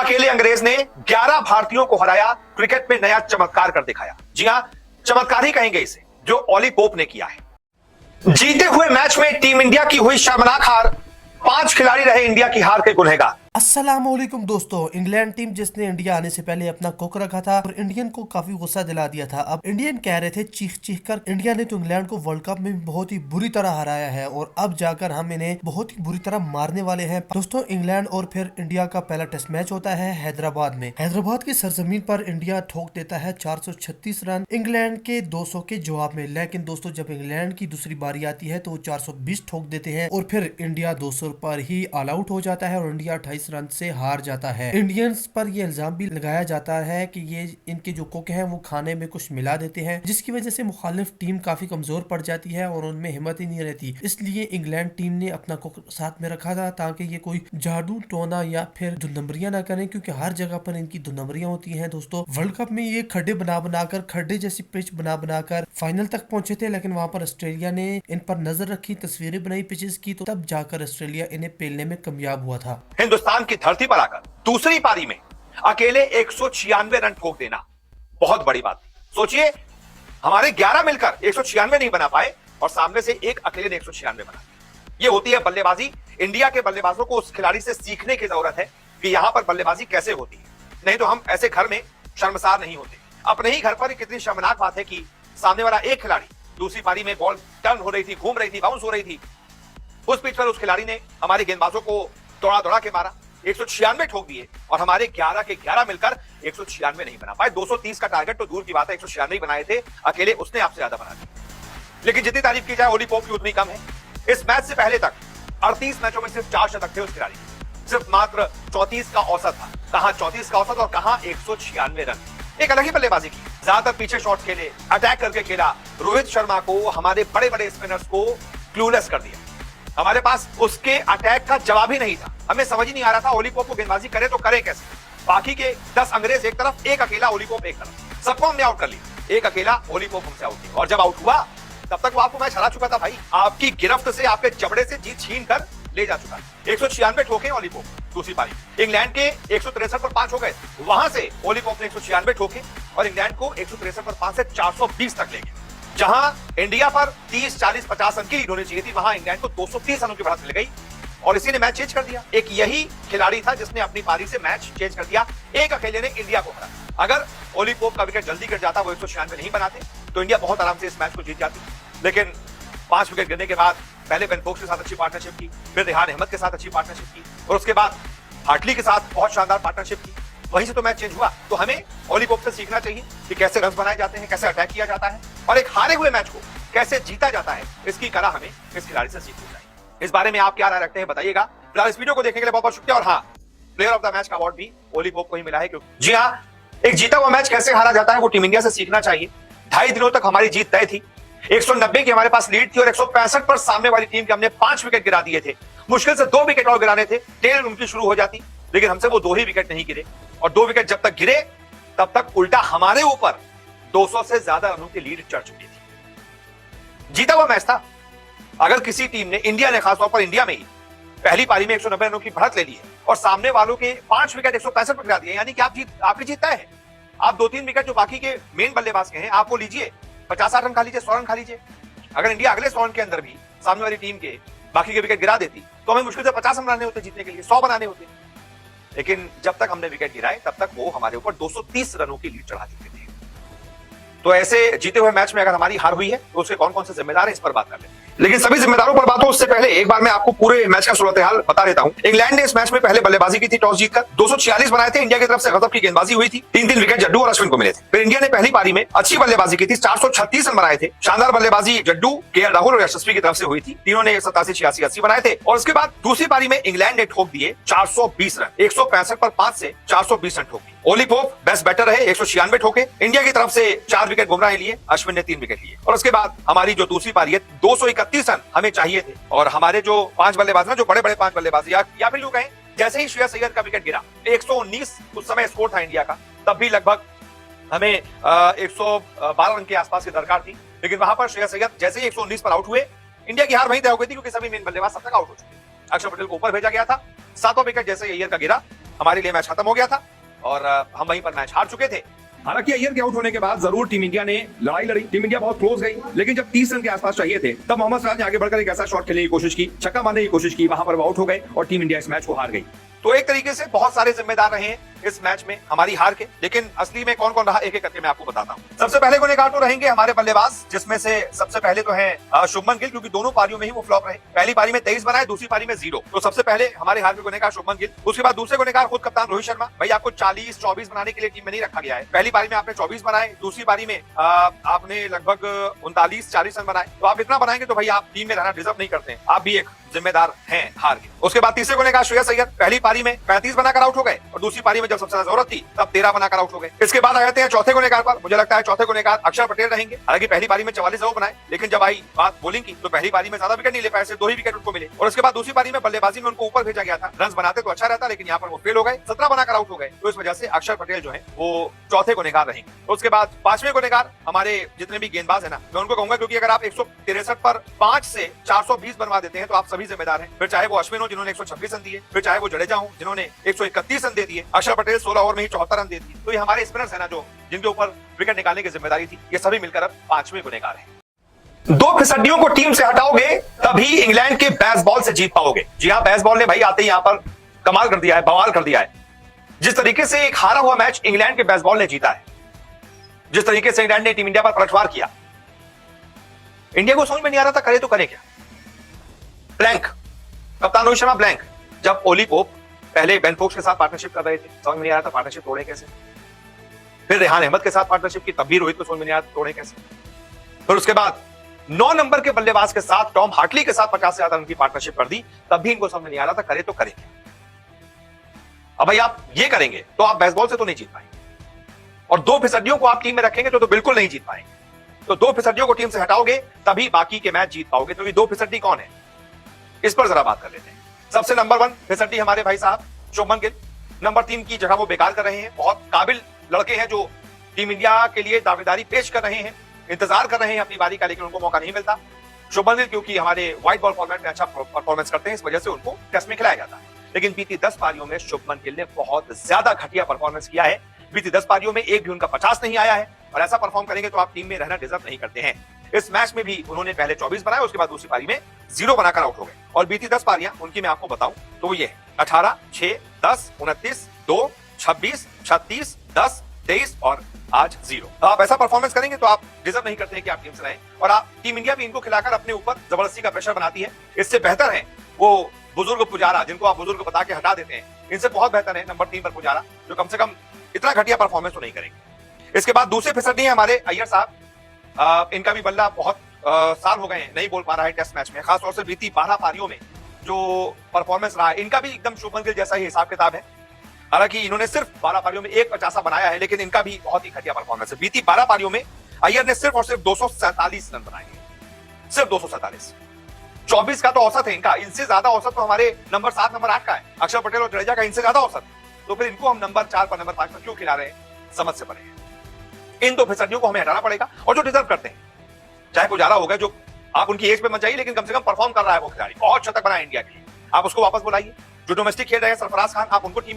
अकेले अंग्रेज ने 11 भारतीयों को हराया, क्रिकेट में नया चमत्कार कर दिखाया। जी हां, चमत्कार ही कहेंगे इसे, जो ओली पोप ने किया है। जीते हुए मैच में टीम इंडिया की हुई शर्मनाक हार, 5 खिलाड़ी रहे इंडिया की हार के गुनहगार। अस्सलामुअलैकुम दोस्तों, इंग्लैंड टीम जिसने इंडिया आने से पहले अपना कुक रखा था और इंडियन को काफी गुस्सा दिला दिया था। अब इंडियन कह रहे थे चीख चीख कर, इंडिया ने तो इंग्लैंड को वर्ल्ड कप में बहुत ही बुरी तरह हराया है और अब जाकर हम इन्हें बहुत ही बुरी तरह मारने वाले हैं। दोस्तों, इंग्लैंड और फिर इंडिया का पहला टेस्ट मैच होता है हैदराबाद में। हैदराबाद की सरजमीन पर इंडिया ठोक देता है 436 रन इंग्लैंड के 200 के जवाब में। लेकिन दोस्तों, जब इंग्लैंड की दूसरी बारी आती है तो वो 420 ठोक देते हैं और फिर इंडिया 200 पर ही ऑल आउट हो जाता है और इंडिया 28 रन से हार जाता है। इंडियंस पर ये इल्जाम भी लगाया जाता है कि ये इनके जो कुक हैं वो खाने में कुछ मिला देते हैं, जिसकी वजह से मुखालिफ टीम काफी कमजोर पड़ जाती है और उनमें हिम्मत ही नहीं रहती। इसलिए इंग्लैंड टीम ने अपना कुक साथ में रखा था ताकि ये कोई जादू टोना या फिर दो नंबरियां ना करें, क्योंकि हर जगह पर इनकी दो नंबरियां होती हैं। दोस्तों, वर्ल्ड कप में ये खड्डे बना बनाकर, खड्डे जैसी पिच बना बनाकर फाइनल तक पहुंचे थे, लेकिन वहां पर ऑस्ट्रेलिया ने इन पर नजर रखी, तस्वीरें बनाई पिचेस की, तो तब जाकर ऑस्ट्रेलिया इन्हें पेलने में कामयाब हुआ था। हिंदुस्तान की धरती पर आकर दूसरी पारी में अकेले 196 रन ठोक देना बहुत बड़ी बात थी। सोचिए, हमारे 11 मिलकर 196 नहीं बना पाए और सामने से एक अकेले ने 196 बना दिया। ये होती है बल्लेबाजी। इंडिया के बल्लेबाजों को उस खिलाड़ी से सीखने की जरूरत है कि यहां पर बल्लेबाजी कैसे होती है, नहीं तो हम ऐसे घर में शर्मसार नहीं होते। अपने ही घर पर कितनी शर्मनाक बात है कि सामने वाला एक खिलाड़ी, दूसरी पारी में बॉल टर्न हो रही थी, घूम रही थी, बाउंस हो रही थी, उस पिच पर उस खिलाड़ी ने हमारे गेंदबाजों को दौड़ा दौड़ा के मारा, 196 ठोक दिए और हमारे 11 के 11 मिलकर 196 नहीं बना पाए। 230 का टारगेट तो दूर की बात है, 196 ही बनाए थे, अकेले उसने आपसे ज्यादा बना दिया। लेकिन जितनी तारीफ की जाए ओली पोप की उतनी कम है। इस मैच से पहले तक 38 मैचों में सिर्फ 4 शतक थे उस खिलाड़ी, सिर्फ मात्र 34 का औसत था। कहां 34 का औसत और कहां 196 रन। एक अलग ही बल्लेबाजी की, ज्यादातर पीछे शॉट खेले, अटैक करके खेला। रोहित शर्मा को, हमारे बड़े बड़े स्पिनर्स को क्लूलेस कर दिया। हमारे पास उसके अटैक का जवाब ही नहीं था। हमें समझ ही नहीं आ रहा था ओली पोप को गेंदबाजी करे तो करे कैसे। बाकी के 10 अंग्रेज एक तरफ, एक अकेला ओली पोप एक तरफ, सबको हमने आउट कर लिया। एक अकेला ओली पोप हमसे आउट किया और जब आउट हुआ तब तक वो आपको मैच हरा चुका था भाई। आपकी गिरफ्त से, आपके जबड़े से जीत छीन कर ले जा चुका। 196 ठोके ओली पोप दूसरी पारी। इंग्लैंड के 163 पर 5 हो गए, वहां से ओली पोप ने 196 ठोके और इंग्लैंड को 163 पर 5 से 420 तक ले गए। जहां इंडिया पर 30, 40, 50 रन की लीड होनी चाहिए थी, वहां इंग्लैंड को 230 रनों की बढ़त मिल गई और इसी ने मैच चेंज कर दिया। एक यही खिलाड़ी था जिसने अपनी पारी से मैच चेंज कर दिया। एक अकेले ने इंडिया को हराया। अगर ओली पोप का विकेट जल्दी गिर जाता, वो 196 नहीं बनाते, तो इंडिया बहुत आराम से इस मैच को जीत जाती। लेकिन 5 विकेट गिरने के बाद पहले बेन स्टोक्स के साथ अच्छी पार्टनरशिप की, फिर रेहान अहमद के साथ अच्छी पार्टनरशिप की और उसके बाद हार्टली के साथ बहुत शानदार पार्टनरशिप की। वहीं से तो मैच चेंज हुआ। तो हमें ओली पोप से सीखना चाहिए कि कैसे रन बनाए जाते हैं, कैसे अटैक किया जाता है और एक हारे हुए मैच को कैसे जीता जाता है। इसकी कला हमें इस खिलाड़ी से सीखनी चाहिए। इस बारे में आप क्या राय रखते हैं बताइएगा। फिलहाल इस वीडियो को देखने के लिए बहुत बहुत शुक्रिया। और हाँ, प्लेयर ऑफ द मैच का अवार्ड भी ओली पोप को ही मिला है। क्योंकि जी हाँ, एक जीता हुआ मैच कैसे हारा जाता है वो टीम इंडिया से सीखना चाहिए। 2.5 दिनों तक हमारी जीत तय थी। 190 की हमारे पास लीड थी और 165 पर सामने वाली टीम के हमने 5 विकेट गिरा दिए थे। मुश्किल से 2 विकेट और गिराने थे, टेल उनकी शुरू हो जाती, लेकिन हमसे वो 2 ही विकेट नहीं गिरे और 2 विकेट जब तक गिरे तब तक उल्टा हमारे ऊपर 200 से ज्यादा रनों की लीड चढ़ चुकी थी। जीता हुआ मैच था। अगर किसी टीम ने, इंडिया ने खासतौर पर इंडिया में ही पहली पारी में 190 रनों की बढ़त ले ली है और सामने वालों के 5 विकेट 165 पर गिरा दिए, यानी कि आपकी जीत तय है। आप 2-3 विकेट जो बाकी के मेन बल्लेबाज के हैं, आप वो लीजिए, 50-60 रन खा लीजिए, 100 रन खा लीजिए। अगर इंडिया अगले 100 रन के अंदर भी सामने वाली टीम के बाकी के विकेट गिरा देती तो हमें मुश्किल से 50 रन बनाने होते जीतने के लिए, 100 बनाने होते। लेकिन जब तक हमने विकेट गिराए तब तक वो हमारे ऊपर 230 रनों की लीड चढ़ा चुके थे। तो ऐसे जीते हुए मैच में अगर हमारी हार हुई है तो उसके कौन कौन से जिम्मेदार हैं, इस पर बात कर लेते हैं। लेकिन सभी जिम्मेदारों पर बात हो उससे पहले एक बार मैं आपको पूरे मैच का सूरत हाल बता देता हूं। इंग्लैंड ने इस मैच में पहले बल्लेबाजी की थी, टॉस जीतकर 246 बनाए थे। इंडिया की तरफ से गजब की गेंदबाजी हुई थी, 3-3 विकेट जड्डू और अश्विन को मिले थे। फिर इंडिया ने पहली पारी में अच्छी बल्लेबाजी की थी, 436 रन बनाए थे। शानदार बल्लेबाजी जड्डू, केएल राहुल और यशस्वी की तरफ से हुई थी। तीनों ने 87, 86, 80 बनाए थे और उसके बाद दूसरी पारी में इंग्लैंड ने ठोक दिए 420 रन, 165 पर 5 से 420 रन ठोक दिए। ओली पोप बेस्ट बैटर रहे, 196 ठोके। इंडिया की तरफ से 4 विकेट बुमराह ने लिए, अश्विन ने 3 विकेट लिए और उसके बाद हमारी जो दूसरी पारी है 231 रन हमें चाहिए थे और हमारे जो 5 बल्लेबाज ना, जो बड़े बड़े 5 बल्लेबाज या फिर यूं कहें, जैसे ही श्रेयस अय्यर का विकेट गिरा, 119 उस समय स्कोर था इंडिया का, तब भी लगभग हमें 112 रन के आसपास की दरकार थी। लेकिन वहां पर श्रेयस अय्यर जैसे ही 119 पर आउट हुए, इंडिया की हार वहीं तय हो गई थी, क्योंकि सभी मेन बल्लेबाज सब तक आउट हो चुके थे। अक्षर पटेल को ऊपर भेजा गया था। 7वां विकेट जैसे अय्यर का गिरा, हमारे लिए मैच खत्म हो गया था और हम वहीं पर मैच हार चुके थे। हालांकि अय्यर के आउट होने के बाद जरूर टीम इंडिया ने लड़ाई लड़ी, टीम इंडिया बहुत क्लोज गई, लेकिन जब 30 रन के आसपास चाहिए थे तब मोहम्मद सिराज ने आगे बढ़कर एक ऐसा शॉट खेलने की कोशिश की, छक्का मारने की कोशिश की, वहां पर वो आउट हो गए और टीम इंडिया इस मैच को हार गई। तो एक तरीके से बहुत सारे जिम्मेदार रहे हैं इस मैच में हमारी हार के, लेकिन असली में कौन कौन रहा एक एक करके मैं आपको बताता हूं। सबसे पहले गुनेगार तो रहेंगे हमारे बल्लेबाज, जिसमें से सबसे पहले तो है शुभमन गिल, क्योंकि दोनों पारियों में ही वो फ्लॉप रहे। पहली पारी में 23 बनाए, दूसरी पारी में 0। तो सबसे पहले हमारे हार के गुनेगार शुभमन गिल। उसके बाद दूसरे गुनेगार खुद कप्तान रोहित शर्मा। भाई आपको 40-24 बनाने के लिए टीम में नहीं रखा गया है। पहली पारी में आपने 24 बनाए, दूसरी पारी में आपने लगभग 39-40 रन बनाए। तो आप इतना बनाएंगे तो भाई आप टीम में रहना डिजर्व नहीं करते हैं, आप भी एक जिम्मेदार हैं हार के। उसके बाद तीसरे गुनेगार श्रेयस अय्यर। पहली पारी में 35 बनाकर आउट हो गए और दूसरी पारी में जब सबसे ज्यादा जरूरत थी तब 13 बनाकर आउट हो गए। इसके बाद आ जाते हैं चौथे गुनेगार पर। मुझे लगता है चौथे गुनेगार अक्षर पटेल रहेंगे। हालांकि पहली पारी में 44 रन बनाए, लेकिन जब आई बात बॉलिंग की तो पहली पारी में ज्यादा विकेट नहीं ले पाए, सिर्फ 2 ही विकेट उनको मिले। और उसके बाद दूसरी पारी में बल्लेबाजी में उनको ऊपर भेजा गया था, रन बनाते तो अच्छा रहता, लेकिन यहाँ पर वो फेल हो गए, 17 बनाकर आउट हो गए। तो इस वजह से अक्षर पटेल जो है वो चौथे गुनेगार रहेंगे। उसके बाद पांचवें गुनेगार हमारे जितने भी गेंदबाज है ना, मैं उनको कहूंगा, क्योंकि अगर आप 163 पर 5 से 420 बनवा देते हैं तो आप सभी जिम्मेदार हैं। फिर चाहे वो अश्विन हो जिन्होंने 126 रन दिए, फिर चाहे वो जडेजा हो जिन्होंने 131 रन दे दिए, अक्षर पटेल 16 ओवर में ही 74 रन दे दिए। तो ये हमारे स्पिनर्स है ना, जो जिनके ऊपर विकेट निकालने की जिम्मेदारी थी, ये सभी मिलकर अब पांचवें गुनेगार हैं। 2 फिसड्डियों को टीम से हटाओगे तभी इंग्लैंड के बेसबॉल से जीत पाओगे। जी हाँ, बेसबॉल ने भाई आते ही यहां पर कमाल कर दिया है, बवाल कर दिया है। जिस तरीके से एक हारा हुआ मैच इंग्लैंड के बेसबॉल ने जीता है, जिस तरीके से इंग्लैंड ने टीम इंडिया पर पलटवार किया, इंडिया को समझ में नहीं आ रहा था करे तो करे क्या। ब्लैंक, कप्तान रोहित शर्मा ब्लैंक। जब ओली पोप पहले बेन फोक्स के साथ पार्टनरशिप कर रहे थे, समझ में नहीं आ रहा था पार्टनरशिप तोड़े कैसे। फिर रेहान अहमद के साथ पार्टनरशिप की, तब भी रोहित को समझ में नहीं आ रहा तोड़े कैसे। फिर उसके बाद 9 नंबर के बल्लेबाज के साथ टॉम हार्टली के साथ 50 से ज्यादा रन की पार्टनरशिप कर दी, तब भी इनको समझ में नहीं आ रहा था करे तो करे क्या। अब भाई आप ये करेंगे तो आप बेसबॉल से तो नहीं जीत पाएंगे, और 2 फिसड्डियों को आप टीम में रखेंगे तो बिल्कुल नहीं जीत पाएंगे। तो 2 फिसड्डियों को टीम से हटाओगे तभी बाकी के मैच जीत पाओगे। तो ये 2 फिसड्डी कौन है, इस पर जरा बात कर लेते हैं। सबसे नंबर 1 फिसड्डी हमारे भाई साहब शुभमन गिल। नंबर 3 की जगह वो बेकार कर रहे हैं। बहुत काबिल लड़के हैं जो टीम इंडिया के लिए दावेदारी पेश कर रहे हैं, इंतजार कर रहे हैं अपनी बारी का, लेकिन उनको मौका नहीं मिलता। शुभमन गिल क्योंकि हमारे व्हाइट बॉल फॉर्मेट में अच्छा परफॉर्मेंस करते हैं, इस वजह से उनको टेस्ट में खिलाया जाता है। लेकिन बीती 10 पारियों में शुभमन गिल ने बहुत ज्यादा घटिया परफॉर्मेंस किया है। बीती 10 पारियों में एक भी उनका 50 नहीं आया है, और ऐसा परफॉर्म करेंगे तो आप टीम में रहना डिजर्व नहीं करते हैं। इस मैच में भी उन्होंने पहले 24 बनाए, उसके बाद दूसरी पारी में 0 बनाकर आउट हो गए। और बीती 10 पारियां उनकी मैं आपको बताऊं तो ये 18, 6, 10, 29, 2, 26, 36, 10, 23 और आज 0। आप ऐसा परफॉर्मेंस करेंगे तो आप डिजर्व नहीं करते हैं कि आप टीम से रहें, और आप टीम इंडिया भी इनको खिलाकर अपने ऊपर जबरदस्ती का प्रेशर बनाती है। इससे बेहतर है वो बुजुर्ग पुजारा, जिनको आप बुजुर्ग बता के हटा देते हैं, इनसे बहुत बेहतर है नंबर 3 पर पुजारा, जो कम से कम इतना घटिया परफॉर्मेंस तो नहीं करेंगे। इसके बाद दूसरे फिसड्डी है हमारे अय्यर साहब। इनका भी बल्ला बहुत साल हो गए हैं नहीं बोल पा रहा है टेस्ट मैच में, खासतौर से बीती 12 पारियों में जो परफॉर्मेंस रहा है इनका भी एकदम शुभमन गिल जैसा ही हिसाब किताब है। हालांकि इन्होंने सिर्फ 12 पारियों में 1 बनाया है, लेकिन इनका भी बहुत ही घटिया परफॉर्मेंस है। बीती 12 पारियों में अय्यर ने सिर्फ और सिर्फ 247 रन बनाए हैं, सिर्फ 247। 24 का तो औसत है इनका, इनसे ज्यादा औसत तो हमारे नंबर 7, नंबर 8 का है, अक्षर पटेल और जडेजा का इनसे ज्यादा औसत। तो फिर इनको हम नंबर 4 पर, नंबर 5 पर क्यों खिला रहे हैं, समझ से परे है। इन 2 फिसड्डियों को हमें हटाना पड़ेगा, और जो डिजर्व करते हैं, चाहे पुजारा हो गए, जो आप उनकी एज पे मत जाइए, लेकिन कम से कम परफॉर्म कर रहा है वो खिलाड़ी, बहुत शतक बनाया इंडिया के लिए, आप उसको वापस बुलाइए। जो डोमेस्टिक खेल रहे हैं सरफराज खान, आप उनको टीम में